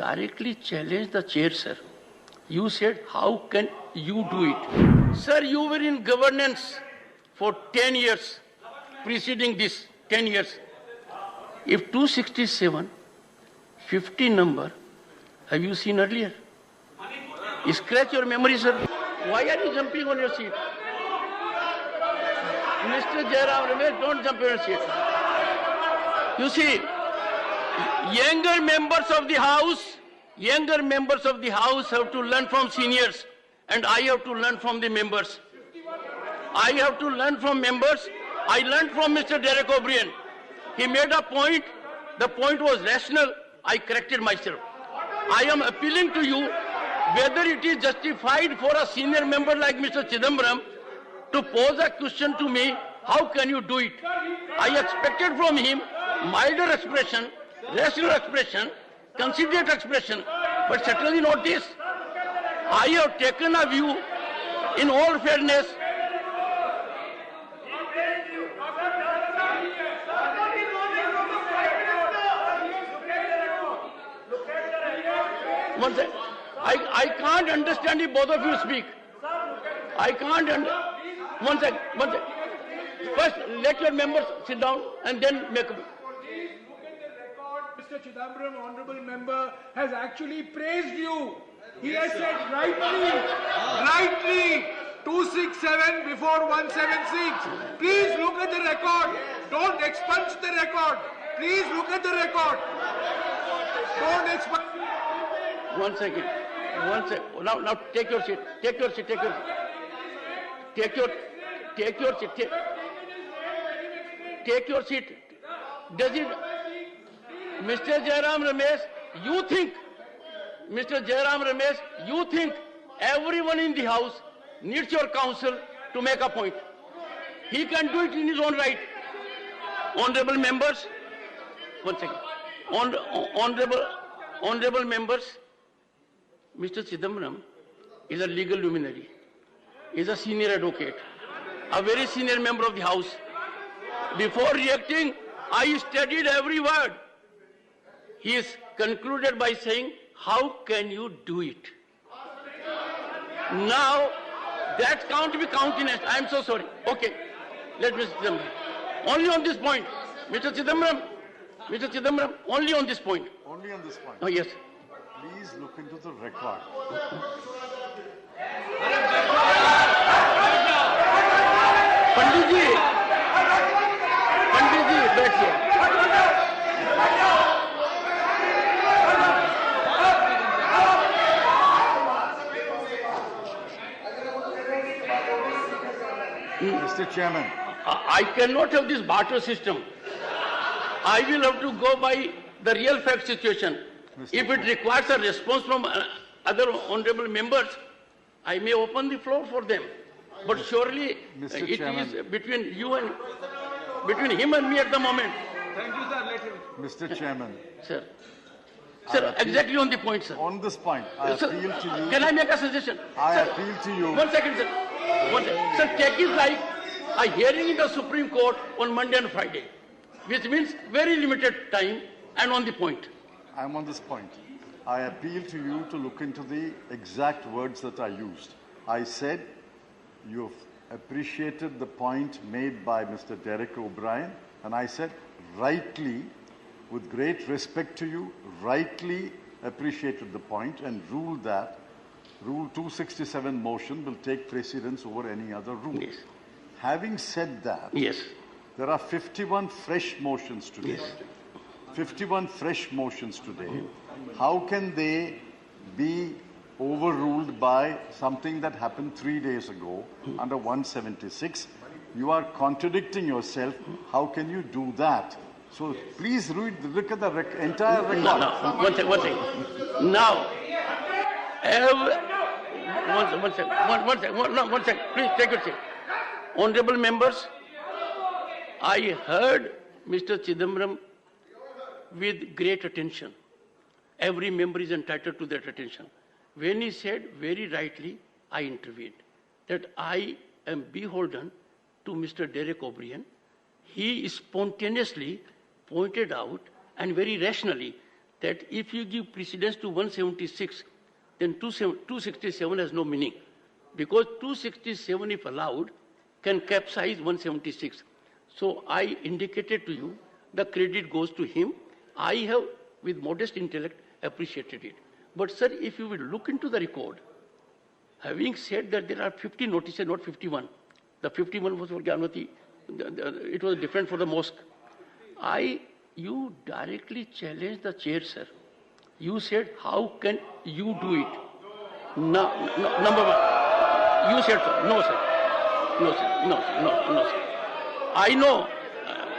directly challenged the chair, sir. You said, how can you do it? Sir, you were in governance for 10 years, preceding this 10 years. If 267, 50 number, have you seen earlier? Scratch your memory, sir. Why are you jumping on your seat? Mr. Jairam Ramesh, don't jump on your seat. You see, younger members of the House have to learn from seniors, and I have to learn from the members. I have to learn from members. I learned from Mr. Derek O'Brien. He made a point. The point was rational. I corrected myself. I am appealing to you whether it is justified for a senior member like Mr. Chidambaram to pose a question to me, how can you do it? I expected from him milder expression, rational expression, considerate expression, but certainly not this. I have taken a view in all fairness. One second. I can't understand if both of you speak. I can't One second. First, let your members sit down and then make a... Please look at the record. Mr. Chidambaram, honorable member, has actually praised you. He has said rightly, 267 before 176. Please look at the record. Don't expunge the record. Please look at the record. Don't expunge. One second. Now take your seat. Take your seat. Take your seat. Does it, Mr. Jairam Ramesh, you think everyone in the House needs your counsel to make a point? He can do it in his own right. Honorable members, one second. Honorable members, Mr. Chidambaram is a legal luminary. He is a senior advocate, a very senior member of the House. Before reacting, I studied every word. He is concluded by saying, how can you do it? Now, that can't be countenanced. I am so sorry. Okay, let Mr. Chidambaram. Only on this point. Mr. Chidambaram, only on this point. Only on this point? Oh, yes. Please look into the record. Pandit ji, बैठिए. Mr. Chairman. I cannot have this barter system. I will have to go by the real fact situation. If it requires a response from other honorable members, I may open the floor for them. But surely it is between you and between him and me at the moment. Thank you, sir. Let him. Mr. Chairman. Sir, exactly on the point, sir. On this point, I appeal to you. Can I make a suggestion? I appeal to you. 1 second, sir. Sir, take it like a hearing in the Supreme Court on Monday and Friday, which means very limited time and on the point. I am on this point. I appeal to you to look into the exact words that I used. I said you have appreciated the point made by Mr. Derek O'Brien, and I said rightly, with great respect to you, rightly appreciated the point and ruled that Rule 267 motion will take precedence over any other rule. Yes. Having said that, Yes. there are 51 fresh motions today. Yes. 51 fresh motions today. How can they be overruled by something that happened 3 days ago under 176? You are contradicting yourself. How can you do that? So please look at the entire record. No. One second. Now, one second. Please take your seat. Honorable members, I heard Mr. Chidambaram with great attention. Every member is entitled to that attention. When he said very rightly, I intervened, that I am beholden to Mr. Derek O'Brien. He spontaneously pointed out and very rationally that if you give precedence to 176, then 267 has no meaning. Because 267, if allowed, can capsize 176. So I indicated to you, the credit goes to him. I have, with modest intellect, appreciated it. But sir, if you will look into the record, having said that there are 50 notices, not 51. The 51 was for Gyanmati. It was different for the mosque. You directly challenged the chair, sir. You said, how can you do it? No, number one. You said so. No, sir. No, sir. No, sir. I know.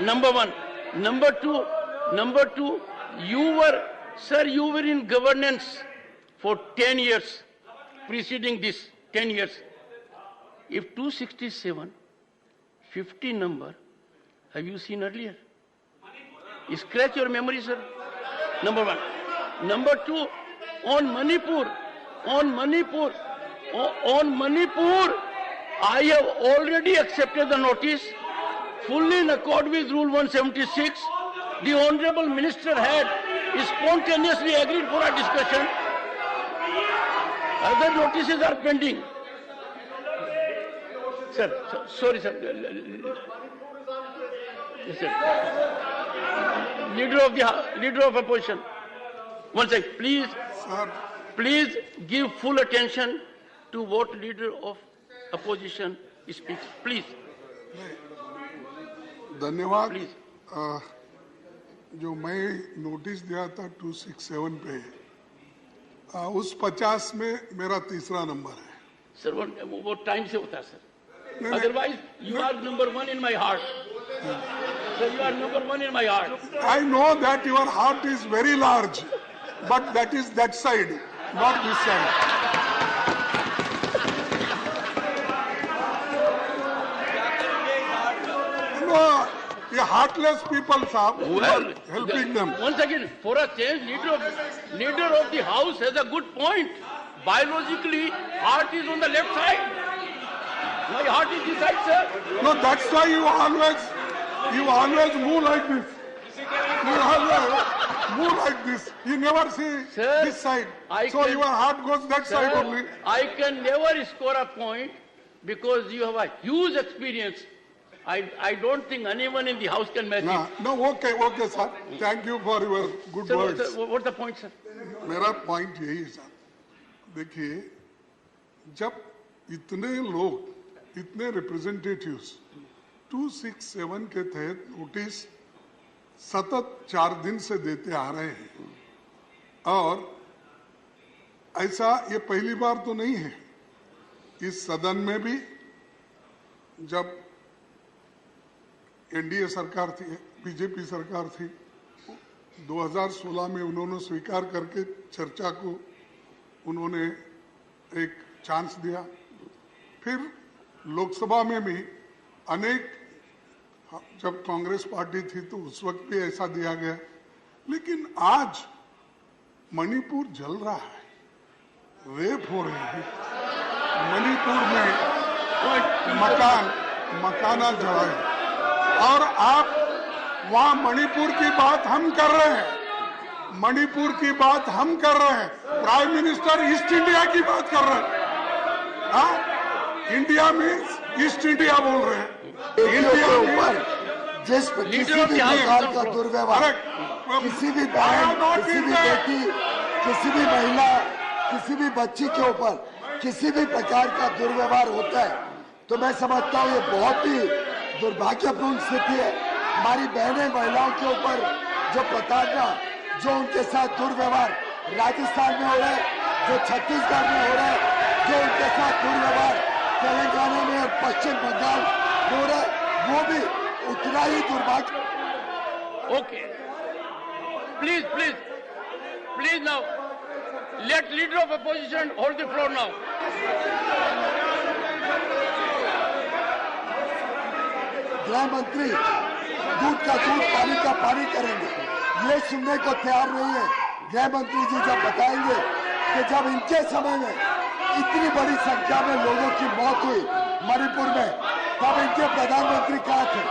Number one. Number two, you were in governance for 10 years, preceding this 10 years. If 267, 50 number, have you seen earlier? Scratch your memory, sir. Number one. Number two, on Manipur, I have already accepted the notice, fully in accord with Rule 176. The Honorable Minister had spontaneously agreed for a discussion. Other notices are pending. Sir, sorry, sir. Yes, sir. Leader of opposition. One second, please. Sir. Please give full attention to what Leader of Opposition speaks. Please. धन्यवाद. Please. जो मैं notice दिया था 267 पे, उस 50 में मेरा तीसरा नंबर है. Sir, वो टाइम से होता है sir. Otherwise, you are number one in my heart. Sir, you are number one in my heart. I know that your heart is very large, but that is that side, not this side. No, the heartless people, sir, Well, helping them. Once again, for a change, leader of the house has a good point. Biologically, heart is on the left side. My heart is this side, sir. No, that's why you always move like this. You always move like this. You never see Sir, this side. so your heart goes that side Sir, only. I can never score a point because you have a huge experience. I don't think anyone in the house can match it. No, okay, sir. Thank you for your good Sir, words. what's the point, sir? मेरा point यही है sir. देखिए, जब इतने लोग, इतने representatives 267 के तहत नोटिस सतत 4 दिन से देते आ रहे हैं, और ऐसा ये पहली बार तो नहीं है. इस सदन में भी जब एनडीए सरकार थी, बीजेपी सरकार थी, 2016 में उन्होंने स्वीकार करके चर्चा को उन्होंने एक चांस दिया. फिर लोकसभा में भी अनेक, जब कांग्रेस पार्टी थी तो उस वक्त भी ऐसा दिया गया. लेकिन आज मणिपुर जल रहा है, रेप हो रहे हैं मणिपुर में, मकाना जलाए, और आप वहां मणिपुर की बात हम कर रहे हैं. मणिपुर की बात हम कर रहे हैं. प्राइम मिनिस्टर ईस्ट इंडिया की बात कर रहे हैं. इंडिया मीन्स ईस्ट इंडिया बोल रहे हैं. इंडिया के ऊपर जिस किसी भी प्रकार का दुर्व्यवहार, किसी भी बहन, किसी भी बेटी, किसी भी महिला, किसी भी बच्ची के ऊपर किसी भी प्रकार का दुर्व्यवहार होता है, तो मैं समझता हूँ ये बहुत ही दुर्भाग्यपूर्ण स्थिति है. हमारी बहनें, महिलाओं के ऊपर जो प्रताड़ना, जो उनके साथ दुर्व्यवहार राजस्थान में हो रहा है, जो छत्तीसगढ़ में हो रहा है, जो उनके साथ दुर्व्यवहार तेलंगाना में और पश्चिम बंगाल में हो रहा है, वो भी उतना ही दुर्भाग्य. Okay. Please now. Let Leader of Opposition hold the floor now. गृह मंत्री दूध का दूध, पानी का पानी करेंगे, ये सुनने को तैयार नहीं है. गृह मंत्री जी जब बताएंगे कि जब इनके समय में इतनी बड़ी संख्या में लोगों की मौत हुई मणिपुर में, तब इनके प्रधानमंत्री कहाँ थे?